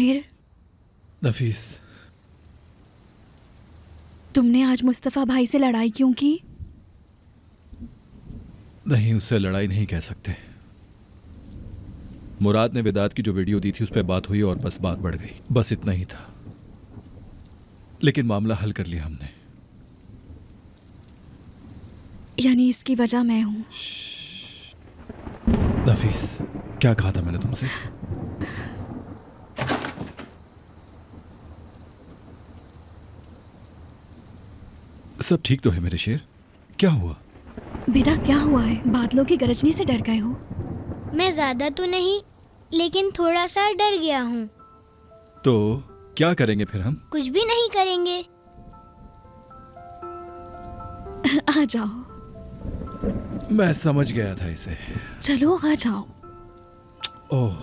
ताहिर, नफीस, तुमने आज मुस्तफ़ा भाई से लड़ाई क्यों की? नहीं, उससे लड़ाई नहीं कह सकते। मुराद ने विदात की जो वीडियो दी थी उस पर बात हुई और बस बात बढ़ गई, बस इतना ही था। लेकिन मामला हल कर लिया हमने। यानी इसकी वजह मैं हूं? नफीस, क्या कहा था मैंने तुमसे? सब ठीक तो है मेरे शेर? क्या हुआ? बेटा क्या हुआ है? बादलों की गरजने से डर गए हो? मैं ज्यादा तो नहीं, लेकिन थोड़ा सा डर गया हूँ। तो क्या करेंगे फिर हम? कुछ भी नहीं करेंगे। आ जाओ। मैं समझ गया था इसे। चलो आ जाओ। ओह,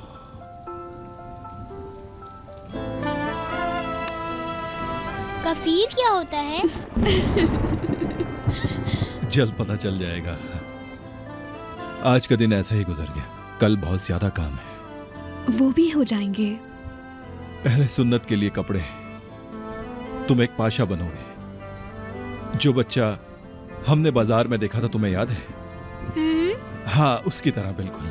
कफीर क्या होता है? जल्द पता चल जाएगा। आज का दिन ऐसा ही गुजर गया, कल बहुत ज्यादा काम है। वो भी हो जाएंगे। पहले सुन्नत के लिए कपड़े। तुम एक पाशा बनोगे। जो बच्चा हमने बाजार में देखा था, तुम्हें याद है? हाँ, उसकी तरह बिल्कुल।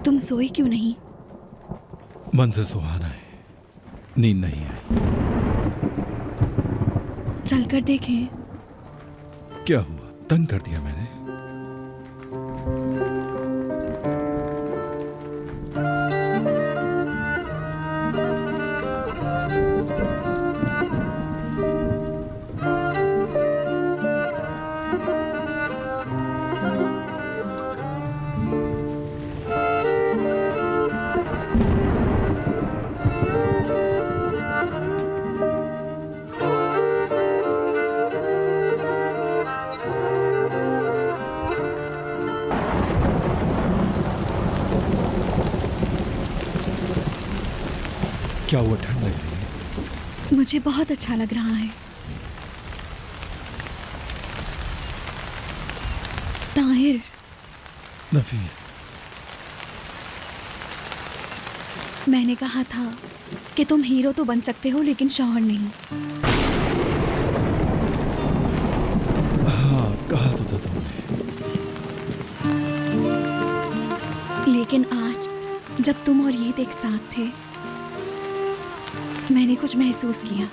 तुम सोए क्यों नहीं? मंजर सुहाना है, नींद नहीं आई। चलकर देखें। क्या हुआ? तंग कर दिया मैंने? क्या हुआ? ठंड लग रही है? मुझे बहुत अच्छा लग रहा है। ताहिर, नफीस, मैंने कहा था कि तुम हीरो तो बन सकते हो लेकिन शौहर नहीं। हाँ, कहा तो था तुमने। लेकिन आज जब तुम और ईद एक साथ थे, मैंने कुछ महसूस किया।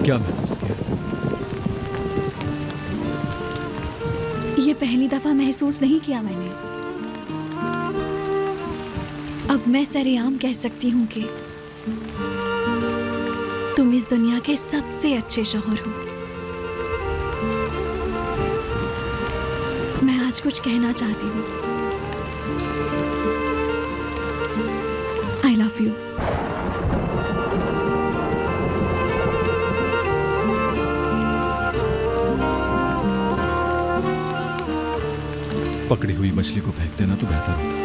क्या महसूस किया? ये पहली दफा महसूस नहीं किया मैंने। अब मैं सरेआम कह सकती हूँ कि तुम इस दुनिया के सबसे अच्छे शौहर हो। मैं आज कुछ कहना चाहती हूँ। I love you. पकड़ी हुई मछली को फेंक देना तो बेहतर होता।